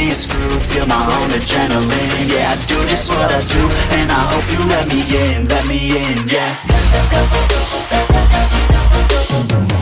ain't screwed, feel my own adrenaline. Yeah, I do just what I do, and I hope you let me in, yeah.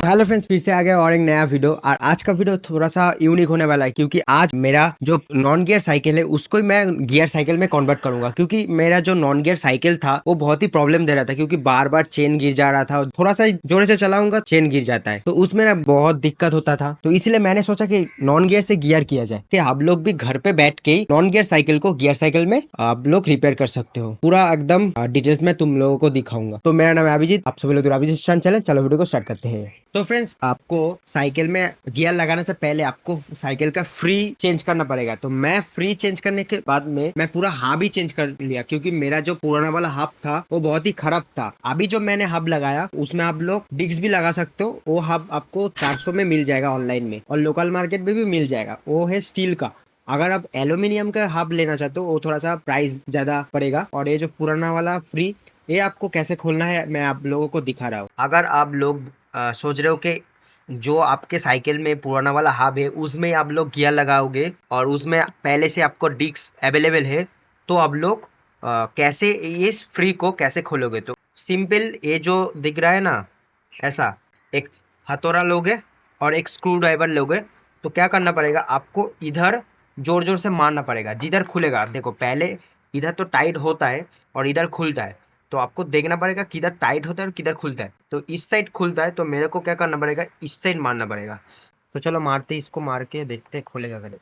Hello friends, फिर से आ गया और एक नया video. और आज का वीडियो थोड़ा सा यूनिक होने वाला है क्योंकि आज मेरा जो नॉन गियर साइकिल है उसको ही मैं गियर साइकिल में कन्वर्ट करूंगा। क्योंकि मेरा जो नॉन गियर साइकिल था वो बहुत ही प्रॉब्लम दे रहा था, क्योंकि बार बार चेन गिर जा रहा था। थोड़ा सा जोर से चलाऊंगा चेन गिर जाता है, तो उसमें ना बहुत दिक्कत होता था। तो इसलिए मैंने सोचा कि नॉन गियर से गियर किया जाए, कि आप लोग भी घर पे बैठ के नॉन गियर साइकिल को गियर साइकिल में आप लोग रिपेयर कर सकते हो। पूरा एकदम डिटेल्स में तुम लोगों को दिखाऊंगा। तो मेरा नाम है अभिजीत, आप सभी लोग अभिजीत चैनल। चलो वीडियो को स्टार्ट करते हैं। तो फ्रेंड्स, आपको साइकिल में गियर लगाने से पहले आपको साइकिल का फ्री चेंज करना पड़ेगा। तो मैं फ्री चेंज करने के बाद में मैं पूरा हब ही चेंज कर लिया, क्योंकि मेरा जो पुराना वाला हब था वो बहुत ही खराब था। अभी जो मैंने हब लगाया उसमें आप लोग डिस्क भी लगा सकते हो। वो हब आपको 400 में मिल जाएगा ऑनलाइन में, और लोकल मार्केट में भी मिल जाएगा। वो है स्टील का। अगर आप एल्यूमिनियम का हब लेना चाहते हो वो थोड़ा सा प्राइस ज्यादा पड़ेगा। और ये जो पुराना वाला फ्री, ये आपको कैसे खोलना है मैं आप लोगों को दिखा रहा हूँ। अगर आप लोग सोच रहे हो कि जो आपके साइकिल में पुराना वाला हब है उसमें आप लोग गियर लगाओगे और उसमें पहले से आपको डिस्क अवेलेबल है, तो आप लोग कैसे ये फ्री को कैसे खोलोगे? तो सिंपल, ये जो दिख रहा है ना, ऐसा एक हथौड़ा लोगे और एक स्क्रू ड्राइवर लोगे। तो क्या करना पड़ेगा, आपको इधर जोर जोर से मारना पड़ेगा जिधर खुलेगा। देखो, पहले इधर तो टाइट होता है और इधर खुलता है, तो आपको देखना पड़ेगा किधर टाइट होता है और किधर खुलता है। तो इस साइड खुलता है, तो मेरे को क्या करना पड़ेगा, इस साइड मारना पड़ेगा। तो चलो मारते, इसको मार के देखते खुलेगा कैसे।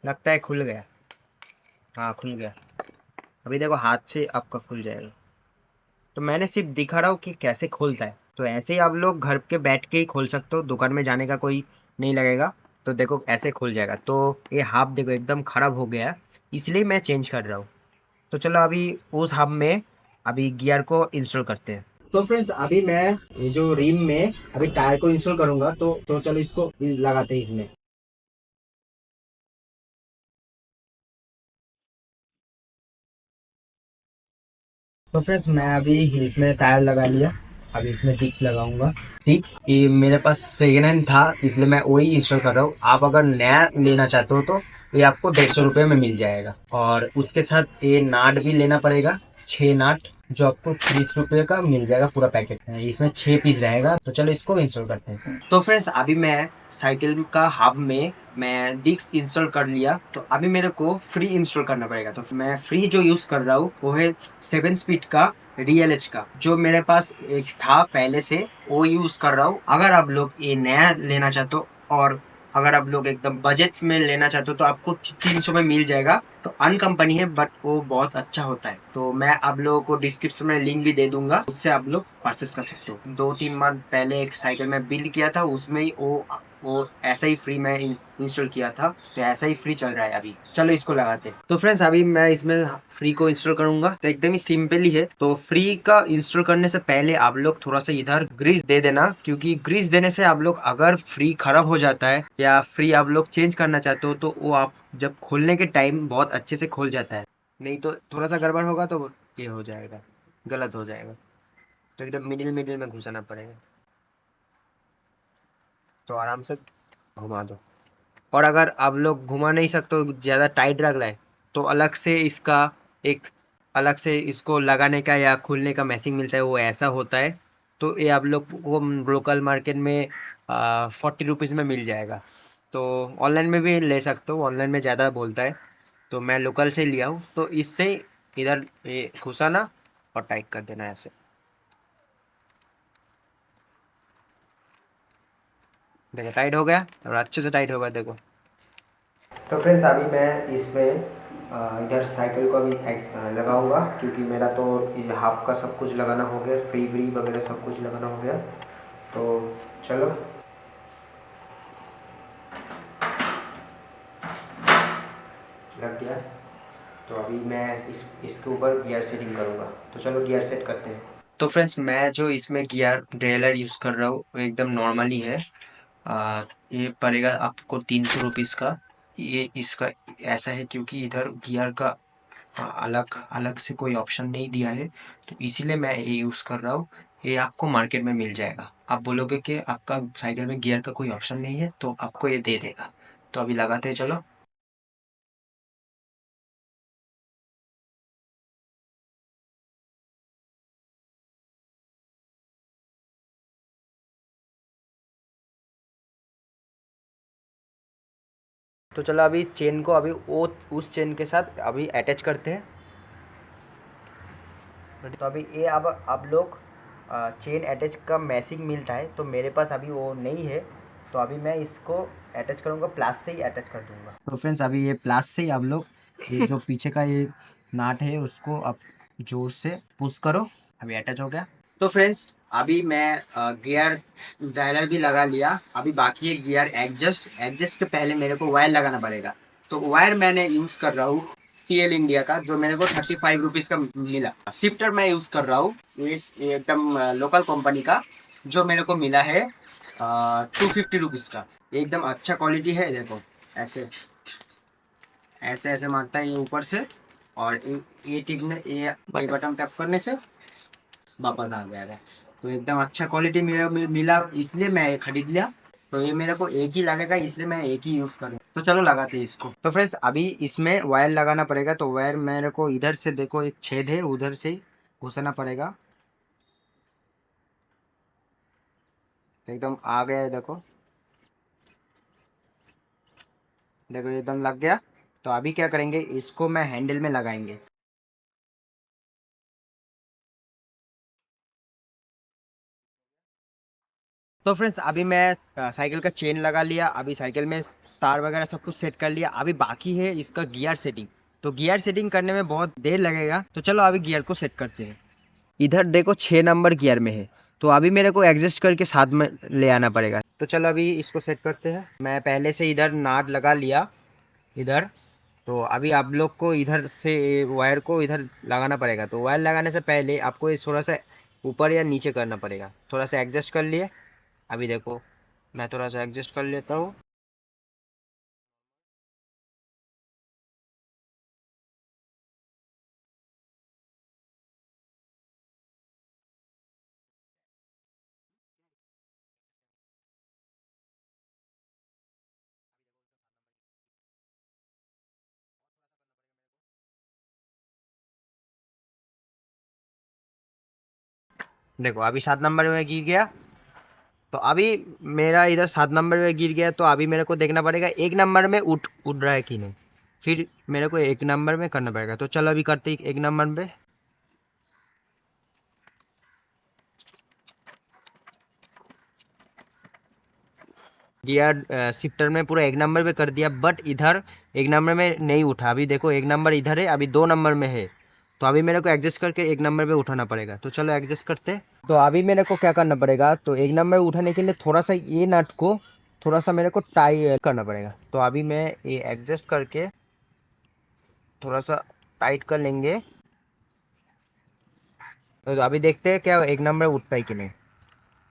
लगता है खुल गया। हाँ, खुल गया। अभी देखो, हाथ से आपका खुल जाएगा। तो मैंने सिर्फ दिखा रहा हूँ कि कैसे खोलता है। तो ऐसे ही आप लोग घर के बैठ के ही खोल सकते हो, दुकान में जाने का कोई नहीं लगेगा। तो देखो ऐसे खुल जाएगा। तो ये हाफ देखो एकदम खराब हो गया है, इसलिए मैं चेंज कर रहा हूँ। तो चलो अभी उस हब में अभी गियर को इंस्टॉल करते हैं। तो फ्रेंड्स, अभी मैं ये जो रिम में अभी टायर को इंस्टॉल करूंगा। तो चलो इसको लगाते हैं इसमें। तो फ्रेंड्स, मैं अभी इसमें टायर लगा लिया। अभी इसमें टिक्स लगाऊंगा। टिक्स ये मेरे पास सेकेंड हैंड था, इसलिए मैं वही इंस्टॉल कर रहा हूँ। आप अगर नया लेना चाहते हो तो ये आपको 150 रुपये में मिल जाएगा। और उसके साथ ये नाट भी लेना पड़ेगा, 6 नाट, जो आपको 30 रुपये का मिल जाएगा पूरा पैकेट। इसमें 6 पीस रहेगा। तो चलो इसको इंस्टॉल करते हैं। तो फ्रेंड्स, अभी मैं साइकिल का हब में मैं डिस्क इंस्टॉल कर लिया। तो अभी मेरे को फ्री इंस्टॉल करना पड़ेगा। तो मैं फ्री जो यूज कर रहा हूँ वो है 7 स्पीड का DLH का, जो मेरे पास एक था पहले से, वो यूज कर रहा हूँ। अगर आप लोग ये नया लेना चाहते हो और अगर आप लोग एकदम बजट में लेना चाहते हो तो आपको 300 में मिल जाएगा। तो अन कंपनी है, बट वो बहुत अच्छा होता है। तो मैं आप लोगों को डिस्क्रिप्शन में लिंक भी दे दूंगा, उससे आप लोग परचेस कर सकते हो। 2-3 मंथ पहले एक साइकिल में बिल्ड किया था, उसमें ही वो ऐसा ही फ्री मैं इंस्टॉल किया था। तो ऐसा ही फ्री चल रहा है अभी। चलो इसको लगाते हैं। तो फ्रेंड्स, अभी मैं इसमें फ्री को इंस्टॉल करूंगा। तो एकदम ही सिंपल ही है। तो फ्री का इंस्टॉल करने से पहले आप लोग थोड़ा सा इधर ग्रीस दे देना, क्योंकि ग्रीस देने से आप लोग अगर फ्री खराब हो जाता है या फ्री आप लोग चेंज करना चाहते हो तो वो आप जब खोलने के टाइम बहुत अच्छे से खोल जाता है। नहीं तो थोड़ा सा गड़बड़ होगा तो ये हो जाएगा, गलत हो जाएगा। तो एकदम मिडिल मिडिल में घुसाना पड़ेगा। तो आराम से घुमा दो। और अगर आप लोग घुमा नहीं सकते हो, ज़्यादा टाइट रख रहा है, तो अलग से इसका एक अलग से इसको लगाने का या खुलने का मैसिंग मिलता है, वो ऐसा होता है। तो ये आप लोग वो लोकल मार्केट में 40 रुपीज़ में मिल जाएगा। तो ऑनलाइन में भी ले सकते हो, ऑनलाइन में ज़्यादा बोलता है। तो मैं लोकल से लिया हूँ। तो इससे इधर ये घुसाना और टाइट कर देना ऐसे। देखो टाइट हो गया, और अच्छे से टाइट होगा, देखो। तो फ्रेंड्स, अभी मैं इसमें इधर साइकिल को अभी लगाऊंगा, क्योंकि मेरा तो ये हाफ का सब कुछ लगाना हो गया, फ्री व्री वगैरह सब कुछ लगाना हो गया। तो चलो, लग गया। तो अभी मैं इसके ऊपर गियर सेटिंग करूँगा। तो चलो गियर सेट करते हैं। तो फ्रेंड्स, मैं जो इसमें गियर ड्रेलर यूज़ कर रहा हूँ वो एकदम नॉर्मल ही है। ये पड़ेगा आपको 300 रुपीज़ का। ये इसका ऐसा है क्योंकि इधर गियर का अलग अलग से कोई ऑप्शन नहीं दिया है, तो इसीलिए मैं ये यूज़ कर रहा हूँ। ये आपको मार्केट में मिल जाएगा। आप बोलोगे कि आपका साइकिल में गियर का कोई ऑप्शन नहीं है, तो आपको ये दे देगा। तो अभी लगाते हैं, चलो। तो चलो अभी चेन को अभी वो उस चेन के साथ अभी अटैच करते हैं। तो अभी ये अब आप लोग चेन अटैच का मैसिंग मिलता है, तो मेरे पास अभी वो नहीं है, तो अभी मैं इसको अटैच करूँगा, प्लास से ही अटैच कर दूँगा। तो फ्रेंड्स अभी ये प्लास से ही आप लोग ये जो पीछे का ये नाट है उसको आप जोर से पुश करो। अभी अटैच हो गया। तो फ्रेंड्स अभी मैं गियर डायलर भी लगा लिया। अभी बाकी है गियर एडजस्ट। एडजस्ट के पहले मेरे को वायर लगाना पड़ेगा। तो वायर मैंने यूज़ कर रहा हूँ TL इंडिया का, जो मेरे को 35 रुपीज़ का मिला। शिफ्टर मैं यूज़ कर रहा हूँ इस एकदम लोकल कंपनी का, जो मेरे को मिला है 250 रुपीज़ का। एकदम अच्छा क्वालिटी है। देखो ऐसे ऐसे ऐसे मारता है ये ऊपर से, और ये टिपने ये बटन टैप करने से वापस आ गया है। तो एकदम अच्छा क्वालिटी मिला, इसलिए मैं खरीद लिया। तो ये मेरे को एक ही लगेगा, इसलिए मैं एक ही यूज़ करूँ। तो चलो लगाते हैं इसको। तो फ्रेंड्स अभी इसमें वायर लगाना पड़ेगा। तो वायर मेरे को इधर से देखो एक छेद है, उधर से ही घुसाना पड़ेगा। तो एकदम आ गया है, देखो देखो एकदम लग गया। तो अभी क्या करेंगे, इसको मैं हैंडल में लगाएंगे। तो फ्रेंड्स अभी मैं साइकिल का चेन लगा लिया। अभी साइकिल में तार वगैरह सब कुछ सेट कर लिया। अभी बाकी है इसका गियर सेटिंग। तो गियर सेटिंग करने में बहुत देर लगेगा। तो चलो अभी गियर को सेट करते हैं। इधर देखो 6 नंबर गियर में है, तो अभी मेरे को एडजस्ट करके साथ में ले आना पड़ेगा। तो चलो अभी इसको सेट करते हैं। मैं पहले से इधर नाट लगा लिया इधर। तो अभी आप लोग को इधर से वायर को इधर लगाना पड़ेगा। तो वायर लगाने से पहले आपको ये थोड़ा सा ऊपर या नीचे करना पड़ेगा। थोड़ा सा एडजस्ट कर लिए। अभी देखो मैं थोड़ा सा एडजस्ट कर लेता हूँ। देखो अभी 7 नंबर में गिर गया। तो अभी मेरा इधर 7 नंबर में गिर गया। तो अभी मेरे को देखना पड़ेगा 1 नंबर में उठ रहा है कि नहीं। फिर मेरे को 1 नंबर में करना पड़ेगा। तो चलो अभी करते 1 नंबर में। गियर शिफ्टर में पूरा 1 नंबर पे कर दिया, बट इधर 1 नंबर में नहीं उठा। अभी देखो 1 नंबर इधर है, अभी 2 नंबर में है। तो अभी मेरे को एडजस्ट करके 1 नंबर पे उठाना पड़ेगा। तो चलो एडजस्ट करते। तो अभी मेरे को क्या करना पड़ेगा, तो 1 नंबर उठाने के लिए थोड़ा सा ये नट को थोड़ा सा मेरे को टाई करना पड़ेगा। तो अभी मैं ये एडजस्ट करके थोड़ा सा टाइट कर लेंगे। तो अभी देखते हैं क्या 1 नंबर उठता है कि नहीं।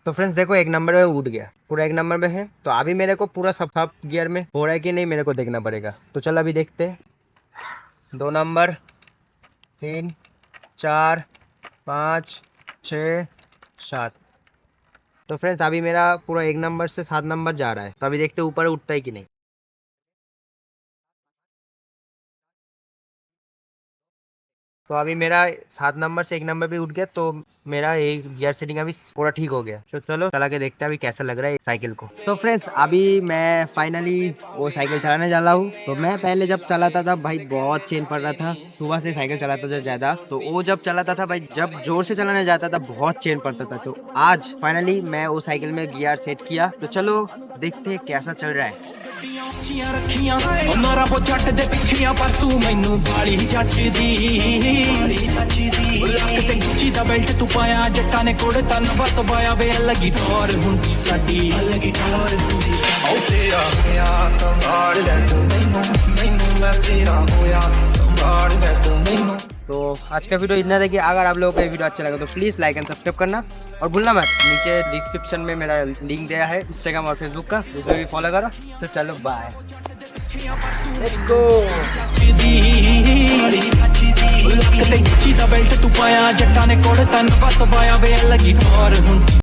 तो फ्रेंड्स देखो 1 नंबर में उठ गया, पूरा 1 नंबर में है। तो अभी मेरे को पूरा सब गियर में हो रहा है कि नहीं मेरे को देखना पड़ेगा। तो चलो अभी देखते हैं। 2 नंबर, 3, 4, 5, 6, 7। तो फ्रेंड्स अभी मेरा पूरा 1 नंबर से 7 नंबर जा रहा है। तो अभी देखते हैं ऊपर उठता है कि नहीं। तो अभी मेरा 7 नंबर से 1 नंबर पे उठ गया। तो मेरा ये गियर सेटिंग अभी पूरा ठीक हो गया। तो चलो चला के देखते हैं अभी कैसा लग रहा है साइकिल को। तो फ्रेंड्स अभी मैं फाइनली वो साइकिल चलाने जा रहा हूँ। तो मैं पहले जब चलाता था भाई बहुत चेन पड़ रहा था। सुबह से साइकिल चलाता था ज़्यादा। तो वो जब चलाता था भाई, जब जोर से चलाने जाता था बहुत चेन पड़ता था। तो आज फाइनली मैं वो साइकिल में गियर सेट किया। तो चलो देखते हैं कैसा चल रहा है। ਉੱਚੀਆਂ ਰੱਖੀਆਂ ਉਹਨਾਂ ਰੱਬੋ ਜੱਟ ਦੇ ਪਿੱਛੀਆਂ ਪਰ ਤੂੰ ਮੈਨੂੰ ਬਾਲੀ ਜੱਚਦੀ ਲੱਕ ਤੇ ਗੁੱਚੀ ਦਾ ਬੈਲਟ ਤੂੰ ਪਾਇਆ ਜੱਟਾਂ ਨੇ ਕੋੜੇ ਤਨ ਬਸ ਪਾਇਆ ਵੇ ਲੱਗੀ ਠੋਰ ਹੁੰਦੀ ਸਾਡੀ ਲੱਗੀ ਠੋਰ ਹੁੰਦੀ ਓ ਤੇਰਾ ਹੋਇਆ ਸੰਭਾਲ ਲੈ ਤੂੰ ਮੈਨੂੰ ਮੈਂ ਤੇਰਾ ਹੋਇਆ संभाल ले तू मैनू। तो आज का वीडियो इतना था कि अगर आप लोगों को ये वीडियो अच्छा लगा तो प्लीज़ लाइक एंड सब्सक्राइब करना और भूलना मत। नीचे डिस्क्रिप्शन में मेरा लिंक दिया है इंस्टाग्राम और फेसबुक का, उसमें भी फॉलो करो। तो चलो बाय, लेट्स गो। ਲੱਕ ਤੇ ਗੁੱਚੀ ਦਾ ਬੈਲਟ ਤੂੰ ਪਾਇਆ ਜੱਟਾਂ ਨੇ ਕੋੜੇ ਤਨ ਵਸ ਪਾਇਆ ਵੇ ਲੱਗੀ ਠੋਰ ਹੁੰਦੀ